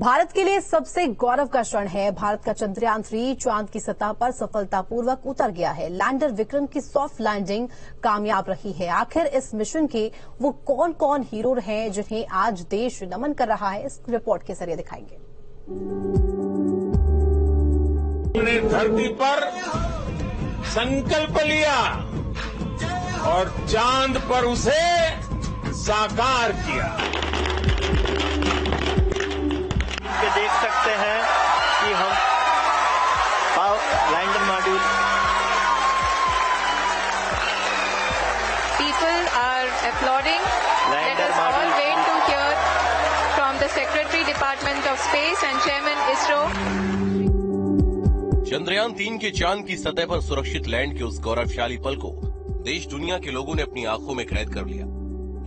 भारत के लिए सबसे गौरव का क्षण है। भारत का चंद्रयान 3 चांद की सतह पर सफलतापूर्वक उतर गया है। लैंडर विक्रम की सॉफ्ट लैंडिंग कामयाब रही है। आखिर इस मिशन के वो कौन कौन हीरो हैं जिन्हें आज देश नमन कर रहा है, इस रिपोर्ट के जरिए दिखाएंगे। हमने धरती पर संकल्प लिया और चांद पर उसे साकार किया। देख सकते हैं कि हम lander module people are applauding. Let us all wait to hear from the Secretary Department of Space and Chairman ISRO. Chandrayaan 3 के चांद की सतह पर सुरक्षित लैंड के उस गौरवशाली पल को देश दुनिया के लोगों ने अपनी आंखों में कैद कर लिया।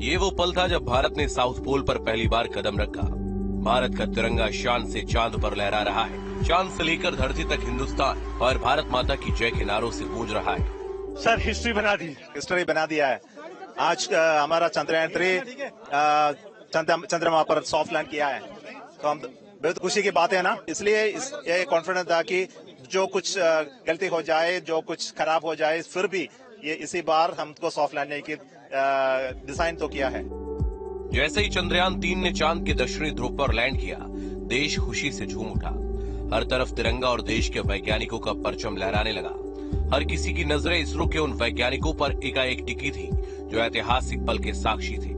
ये वो पल था जब भारत ने साउथ पोल पर पहली बार कदम रखा। भारत का तिरंगा शान से चांद पर लहरा रहा है। चांद से लेकर धरती तक हिंदुस्तान और भारत माता की जय के नारों से गूंज रहा है। सर हिस्ट्री बना दिया है। आज हमारा चंद्रयान 3 चंद्रमा पर सॉफ्ट लैंड किया है, तो हम बहुत खुशी की बात है ना। इसलिए ये कॉन्फिडेंस था कि जो कुछ गलती हो जाए, जो कुछ खराब हो जाए, फिर भी ये इसी बार हमको सॉफ्ट लैंडिंग की डिजाइन तो किया है। जैसे ही चंद्रयान 3 ने चांद के दक्षिणी ध्रुव पर लैंड किया, देश खुशी से झूम उठा। हर तरफ तिरंगा और देश के वैज्ञानिकों का परचम लहराने लगा। हर किसी की नजरें इसरो के उन वैज्ञानिकों पर एकाएक टिकी थी जो ऐतिहासिक पल के साक्षी थे।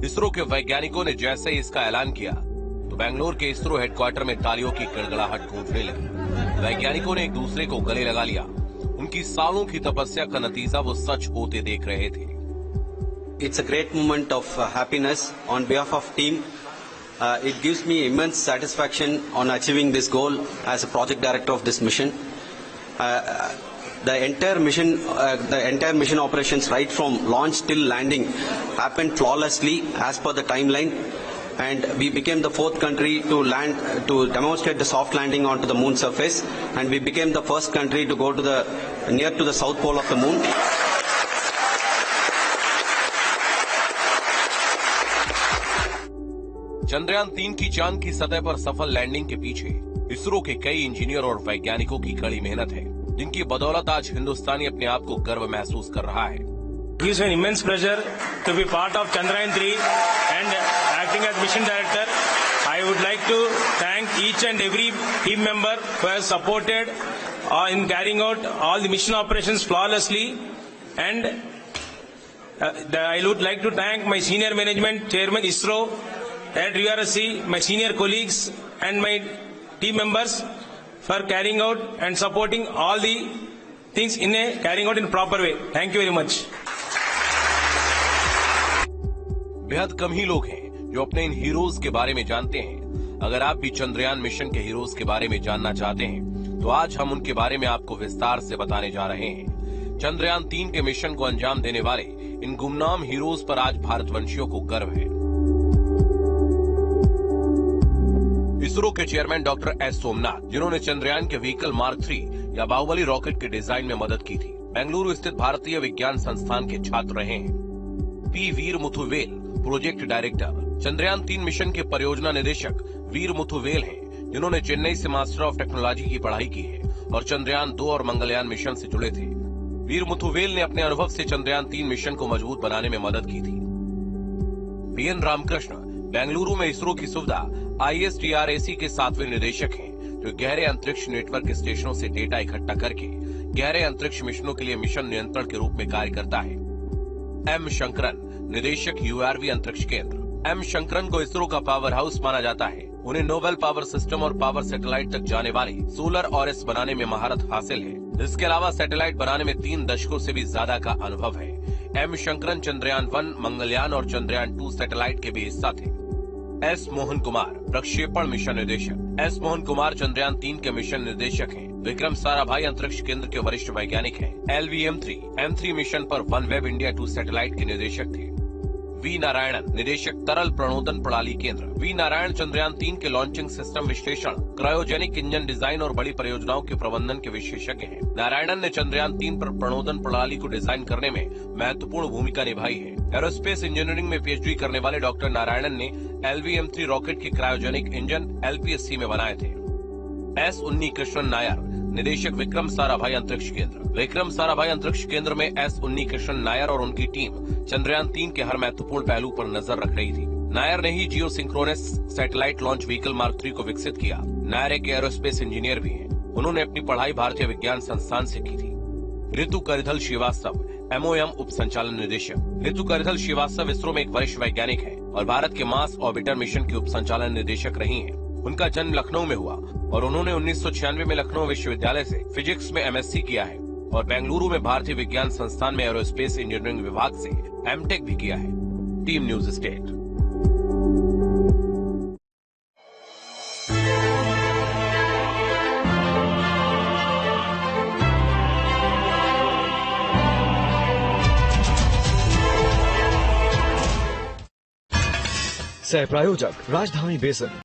इसरो के वैज्ञानिकों ने जैसे ही इसका ऐलान किया तो बेंगलुरु के इसरो हेडक्वार्टर में तालियों की गड़गड़ाहट गूंजने लगी। वैज्ञानिकों ने एक दूसरे को गले लगा लिया। उनकी सालों की तपस्या का नतीजा वो सच होते देख रहे थे। It's a great moment of happiness on behalf of team. It gives me immense satisfaction on achieving this goal as a project director of this mission. The entire mission operations right from launch till landing happened flawlessly as per the timeline, and we became the 4th country to land to demonstrate the soft landing onto the moon surface, and we became the first country to go to the near to the south pole of the moon. Chandrayaan 3 की चांद की सतह पर सफल landing के पीछे इसरो के कई इंजीनियर और वैज्ञानिकों की कड़ी मेहनत है, जिनकी बदौलत आज हिंदुस्तानी अपने आप को गर्व महसूस कर रहा है। Gives an immense pleasure to be part of Chandrayaan 3 and acting as mission director. I would like to thank each and every team member who has supported in carrying out all the mission operations flawlessly, and I would like to thank my senior management, Chairman ISRO, at URSC, my senior colleagues and my team members for carrying out and supporting all the things carrying out in proper way. Thank you very much. बेहद कम ही लोग हैं जो अपने इन heroes के बारे में जानते हैं। अगर आप भी चंद्रयान मिशन के हीरोज के बारे में जानना चाहते हैं तो आज हम उनके बारे में आपको विस्तार से बताने जा रहे हैं। चंद्रयान 3 के मिशन को अंजाम देने वाले इन गुमनाम हीरोज पर आज भारतवंशियों को गर्व है। इसरो के चेयरमैन डॉक्टर एस सोमनाथ, जिन्होंने चंद्रयान के व्हीकल मार्क 3 या बाहुबली रॉकेट के डिजाइन में मदद की थी, बेंगलुरु स्थित भारतीय विज्ञान संस्थान के छात्र रहे हैं। P Veeramuthuvel, project director, Chandrayaan 3 mission के परियोजना निदेशक वीर मुथुवेल हैं, जिन्होंने चेन्नई से मास्टर ऑफ टेक्नोलॉजी की पढ़ाई की है और चंद्रयान 2 और मंगलयान मिशन से जुड़े थे। वीर मुथुवेल ने अपने अनुभव से चंद्रयान 3 मिशन को मजबूत बनाने में मदद की थी। पीएन रामकृष्ण बेंगलुरु में इसरो की सुविधा ISTRAC के 7वें निदेशक हैं, जो गहरे अंतरिक्ष नेटवर्क स्टेशनों से डेटा इकट्ठा करके गहरे अंतरिक्ष मिशनों के लिए मिशन नियंत्रण के रूप में कार्य करता है। एम शंकरन, निदेशक URV अंतरिक्ष केंद्र। एम शंकरन को इसरो का पावर हाउस माना जाता है। उन्हें नोबेल पावर सिस्टम और पावर सैटेलाइट तक जाने वाले सोलर ऑरएस बनाने में महारत हासिल है। इसके अलावा सैटेलाइट बनाने में 3 दशकों से भी ज्यादा का अनुभव है। एम शंकरन चंद्रयान 1, मंगलयान और चंद्रयान 2 सैटेलाइट के भी हिस्सा थे। एस मोहन कुमार, प्रक्षेपण मिशन निदेशक। एस मोहन कुमार चंद्रयान 3 के मिशन निदेशक हैं। विक्रम साराभाई अंतरिक्ष केंद्र के वरिष्ठ वैज्ञानिक हैं। LVM-3 M3 मिशन पर OneWeb India 2 सैटेलाइट के निदेशक थे। वी नारायणन, निदेशक तरल प्रणोदन प्रणाली केंद्र। वी नारायण चंद्रयान 3 के लॉन्चिंग सिस्टम विश्लेषण, क्रायोजेनिक इंजन डिजाइन और बड़ी परियोजनाओं के प्रबंधन के विशेषज्ञ हैं। नारायणन ने चंद्रयान 3 पर प्रणोदन प्रणाली को डिजाइन करने में महत्वपूर्ण भूमिका निभाई है। एरोस्पेस इंजीनियरिंग में पीएचडी करने वाले डॉक्टर नारायणन ने LVM-3 रॉकेट के क्रायोजेनिक इंजन LPSC में बनाए थे। S. उन्नी कृष्णन नायर, निदेशक विक्रम साराभाई अंतरिक्ष केंद्र। विक्रम साराभाई अंतरिक्ष केंद्र में S. उन्नी कृष्णन नायर और उनकी टीम चंद्रयान 3 के हर महत्वपूर्ण पहलू पर नजर रख रही थी। नायर ने ही geosynchronous satellite launch vehicle mark 3 को विकसित किया। नायर एक एरोस्पेस इंजीनियर भी हैं। उन्होंने अपनी पढ़ाई भारतीय विज्ञान संस्थान से की थी। ऋतु करिधल श्रीवास्तव, MOM उप संचालन निदेशक। ऋतु करिधल श्रीवास्तव इसरो में एक वरिष्ठ वैज्ञानिक है और भारत के मार्स ऑर्बिटर मिशन की उप संचालन निदेशक रही हैं। उनका जन्म लखनऊ में हुआ और उन्होंने 1996 में लखनऊ विश्वविद्यालय से फिजिक्स में MSc किया है और बेंगलुरु में भारतीय विज्ञान संस्थान में एरोस्पेस इंजीनियरिंग विभाग से MTech भी किया है। Team news state. सह प्रायोजक राजधानी बेसन।